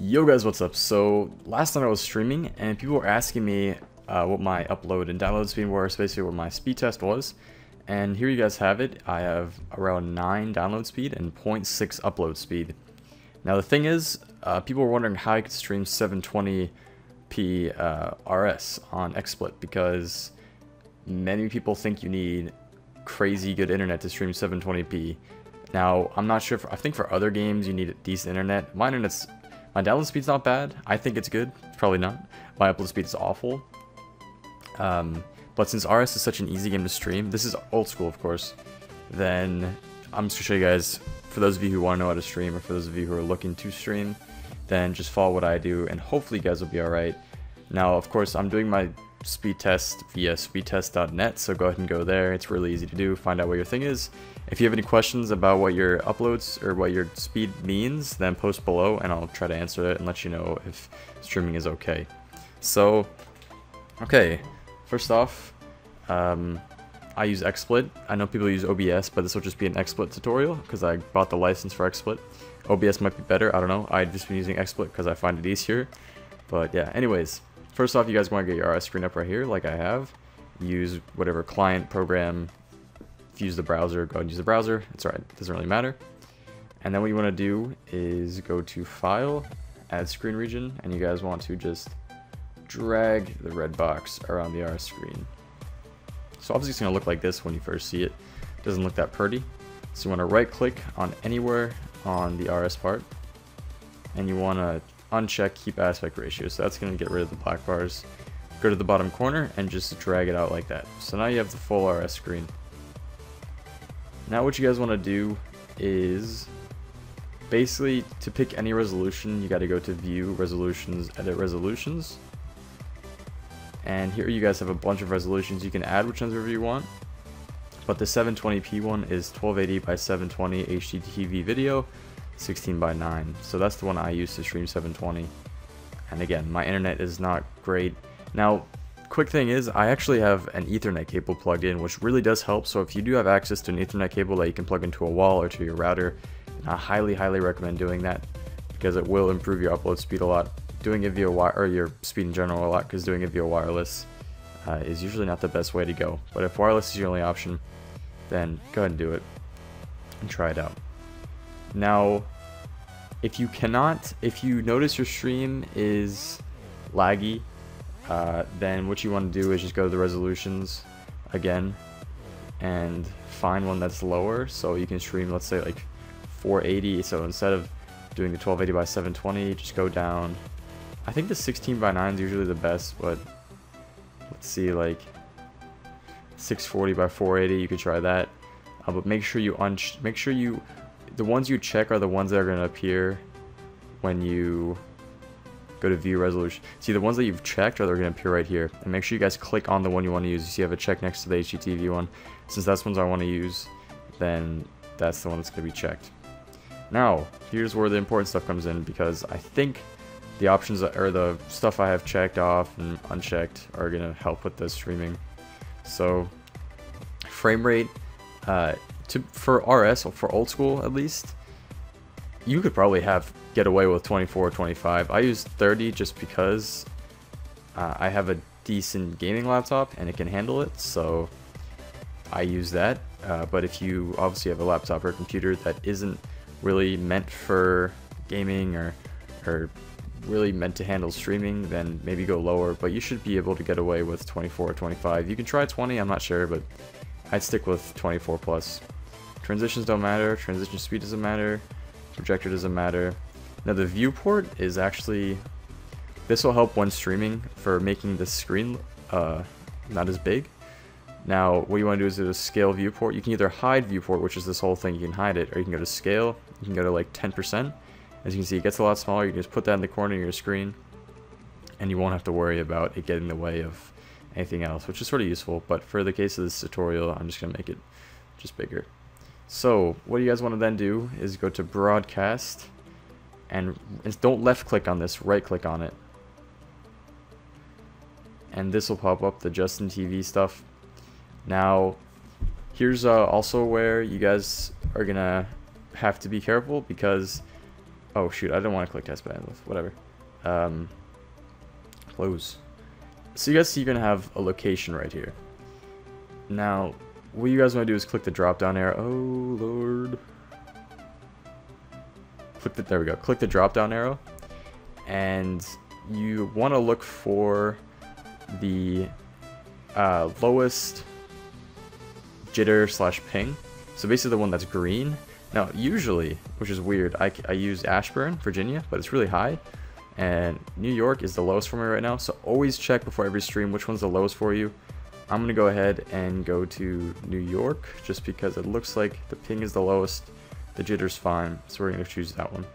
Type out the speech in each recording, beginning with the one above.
Yo guys, what's up? So last night I was streaming and people were asking me what my upload and download speed were, basically what my speed test was. And here you guys have it. I have around 9 download speed and 0.6 upload speed. Now the thing is, people were wondering how I could stream 720p RS on XSplit, because many people think you need crazy good internet to stream 720p. Now I'm not sure, I think for other games you need decent internet. My download speed's not bad. I think it's good. It's probably not. My upload speed is awful. But since RS is such an easy game to stream, this is old school of course, then I'm just going to show you guys, for those of you who want to know how to stream, or for those of you who are looking to stream, then just follow what I do and hopefully you guys will be alright. Now of course I'm doing my speed test via speedtest.net, so go ahead and go there. It's really easy to do. Find out what your thing is. If you have any questions about what your uploads or what your speed means, then post below and I'll try to answer it and let you know if streaming is okay. So, okay, first off, I use XSplit. I know people use OBS, but this will just be an XSplit tutorial because I bought the license for XSplit. OBS might be better, I don't know. I've just been using XSplit because I find it easier. But yeah, anyways, first off, you guys want to get your RS screen up right here like I have. Use whatever client program. If you use the browser, go ahead and use the browser. It's alright, it doesn't really matter. And then what you want to do is go to File, Add Screen Region, and you guys want to just drag the red box around the RS screen. So obviously it's going to look like this when you first see it. It doesn't look that pretty. So you want to right click on anywhere on the RS part, and you want to uncheck Keep Aspect Ratio. So that's going to get rid of the black bars. Go to the bottom corner and just drag it out like that. So now you have the full RS screen. Now what you guys want to do is basically to pick any resolution, you got to go to View, Resolutions, Edit Resolutions. And here you guys have a bunch of resolutions. You can add whichever you want. But the 720p one is 1280 by 720 HDTV video, 16 by 9. So that's the one I use to stream 720. And again, my internet is not great. Now, quick thing is, I actually have an Ethernet cable plugged in, which really does help. So if you do have access to an Ethernet cable that you can plug into a wall or to your router, I highly recommend doing that, because it will improve your upload speed a lot. Doing it via wire, or your speed in general a lot, because doing it via wireless is usually not the best way to go. But if wireless is your only option, then go ahead and do it and try it out. Now, if you notice your stream is laggy, then what you want to do is just go to the resolutions again and find one that's lower, so you can stream, let's say like 480. So instead of doing the 1280 by 720, just go down. I think the 16 by 9 is usually the best, but let's see, like 640 by 480, you could try that. But make sure the ones you check are the ones that are going to appear when you go to View Resolution. See, the ones that you've checked are going to appear right here. And make sure you guys click on the one you want to use. You see I have a check next to the HDTV one. Since that's ones I want to use, then that's the one that's going to be checked. Now, here's where the important stuff comes in, because I think the options, or the stuff I have checked off and unchecked, are going to help with the streaming. So, frame rate, for RS, or for old school at least, you could probably get away with 24 or 25. I use 30 just because I have a decent gaming laptop and it can handle it, so I use that. But if you obviously have a laptop or a computer that isn't really meant for gaming, or really meant to handle streaming, then maybe go lower, but you should be able to get away with 24 or 25. You can try 20, I'm not sure, but I'd stick with 24 plus. Transitions don't matter, transition speed doesn't matter, projector doesn't matter. Now the viewport is actually, this will help when streaming for making the screen not as big. Now what you want to do is to scale viewport. You can either hide viewport, which is this whole thing, you can hide it, or you can go to scale, you can go to like 10%. As you can see, it gets a lot smaller. You can just put that in the corner of your screen and you won't have to worry about it getting in the way of anything else, which is sort of useful. But for the case of this tutorial, I'm just going to make it just bigger. So what you guys want to then do is go to broadcast, and don't left click on this, right click on it, and this will pop up the Justin TV stuff. Now here's also where you guys are gonna have to be careful, because Oh shoot, I didn't want to click test bandwidth. Whatever. Close. So you guys see you're gonna have a location right here. Now, what you guys want to do is click the drop down arrow. Oh lord. There we go. Click the drop down arrow, and you want to look for the lowest jitter / ping. So basically the one that's green. Now usually, which is weird, I use Ashburn, Virginia, but it's really high, and New York is the lowest for me right now. So always check before every stream which one's the lowest for you. I'm gonna go ahead and go to New York just because it looks like the ping is the lowest, the jitter's fine, so we're gonna choose that one.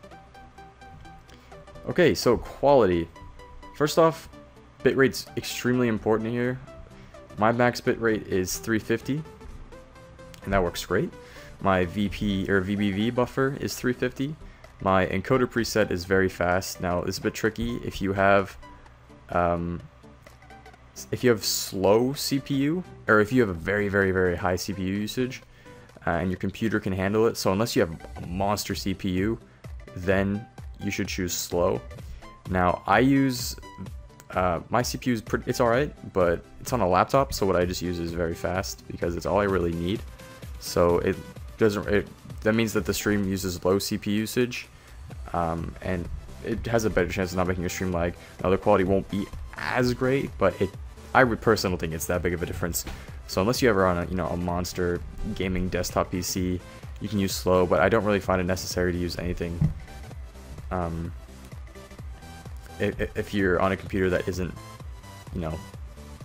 Okay, so quality. First off, bitrate's extremely important here. My max bitrate is 350, and that works great. My VP or VBV buffer is 350. My encoder preset is very fast. Now, it's a bit tricky if you have slow CPU, or if you have a very, very, very high CPU usage, and your computer can handle it. So unless you have a monster CPU, then you should choose slow. Now, I use my CPU is it's alright, but it's on a laptop, so what I just use is very fast because it's all I really need. So that means that the stream uses low CPU usage, and it has a better chance of not making your stream lag. Now, the quality won't be as great, but I would personally don't think it's that big of a difference. So unless you ever on a monster gaming desktop PC, you can use slow, but I don't really find it necessary to use anything. If you're on a computer that isn't,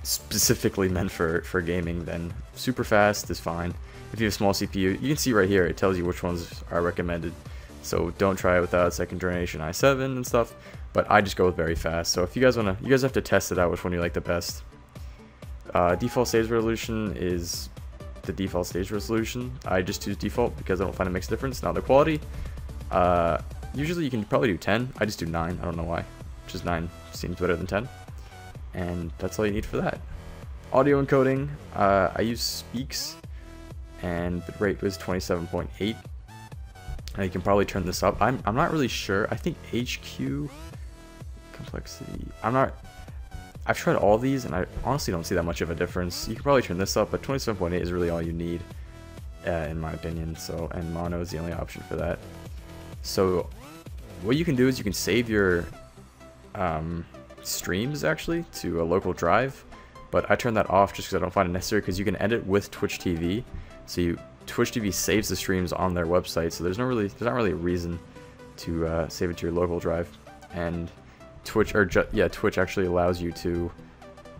specifically meant for gaming, then super fast is fine. If you have a small CPU, you can see right here, it tells you which ones are recommended. So don't try it without second generation i7 and stuff, but I just go with very fast. So if you guys you guys have to test it out which one you like the best. Default stage resolution is the default stage resolution. I just choose default because I don't find it makes a difference. Now the quality, usually you can probably do 10. I just do 9. I don't know why. Just 9 seems better than 10. And that's all you need for that. Audio encoding, I use Speaks, and bitrate was 27.8. Now you can probably turn this up. I'm not really sure. I think HQ complexity. I've tried all these, and I honestly don't see that much of a difference. You can probably turn this up, but 27.8 is really all you need, in my opinion. So, and mono is the only option for that. So, what you can do is you can save your streams actually to a local drive, but I turn that off just because I don't find it necessary, because you can edit with Twitch TV. So Twitch TV saves the streams on there's not really a reason to save it to your local drive. And Twitch actually allows you to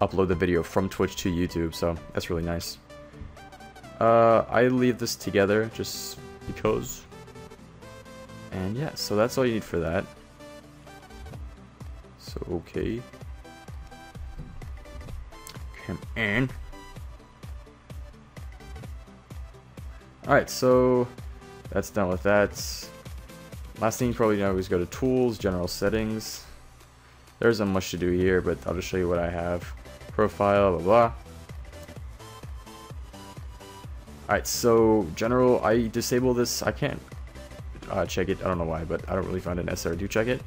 upload the video from Twitch to YouTube, so that's really nice. I leave this together just because. And yeah, so that's all you need for that. So okay. Come in. Alright, so that's done with that. Last thing you probably know is go to Tools, General Settings. There isn't much to do here, but I'll just show you what I have. Profile, blah blah. Alright, so General, I disable this. I can't check it, I don't know why, but I don't really find it necessary to check it.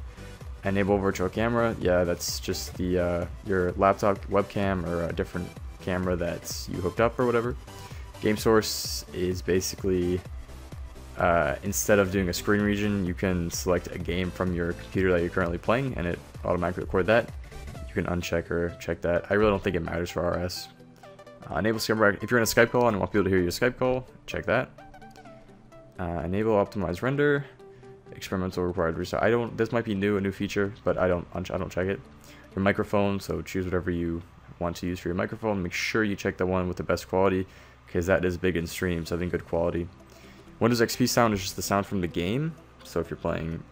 Enable virtual camera, yeah, that's just the your laptop webcam or a different camera that's you hooked up or whatever. Game source is basically instead of doing a screen region, you can select a game from your computer that you're currently playing, and it automatically record that. You can uncheck or check that. I really don't think it matters for RS. Enable camera if you're in a Skype call and you want people to hear your Skype call, check that. Enable optimized render. Experimental required reset. This might be new, a new feature, but I don't check it. Your microphone, so choose whatever you want to use for your microphone. Make sure you check the one with the best quality, because that is big in streams, having good quality. Windows XP sound is just the sound from the game, so if you're playing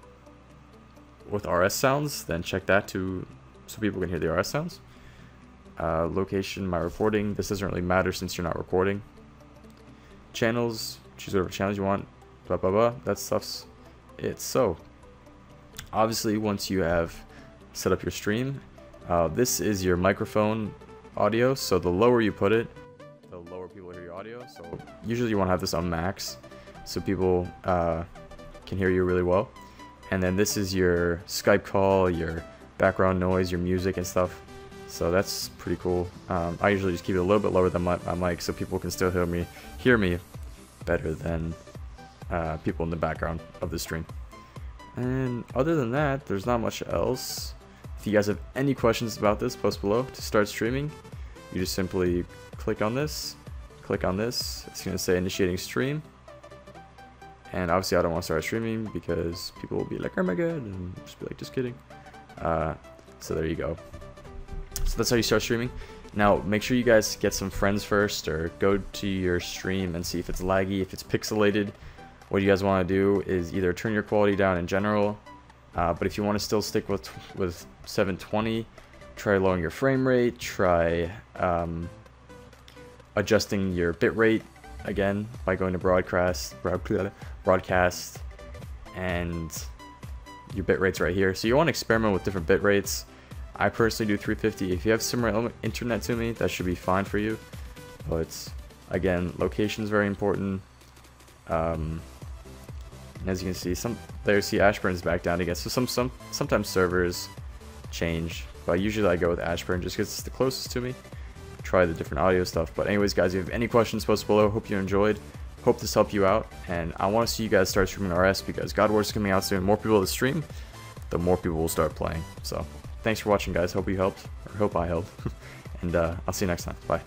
with RS sounds, then check that too, so people can hear the RS sounds. Location, my recording, this doesn't really matter since you're not recording. Channels, choose whatever channels you want, blah blah blah, that stuff's it. So obviously once you have set up your stream, this is your microphone audio, so the lower you put it, the lower people hear your audio. So usually you want to have this on max so people can hear you really well. And then this is your Skype call, your background noise, your music and stuff. So that's pretty cool. I usually just keep it a little bit lower than my mic so people can still hear me better than people in the background of the stream. And other than that, there's not much else. If you guys have any questions about this, post below. To start streaming, you just simply click on this, it's going to say initiating stream. And obviously I don't want to start streaming because people will be like, oh my god, and just be like, just kidding. So there you go. So that's how you start streaming. Now make sure you guys get some friends first, or go to your stream and see if it's laggy, if it's pixelated. What you guys want to do is either turn your quality down in general, but if you want to still stick with 720, try lowering your frame rate, try adjusting your bitrate again by going to broadcast, and your bitrate's right here. So you want to experiment with different bitrates. I personally do 350. If you have similar internet to me, that should be fine for you. But again, location is very important. And as you can see, Ashburn's back down again. So sometimes servers change, but usually I go with Ashburn just because it's the closest to me. Try the different audio stuff. But anyways, guys, if you have any questions, post below. Hope you enjoyed. Hope this helped you out, and I want to see you guys start streaming RS because God Wars is coming out soon. More people to stream, the more people will start playing. So thanks for watching, guys. Hope you helped, or hope I helped. And I'll see you next time. Bye.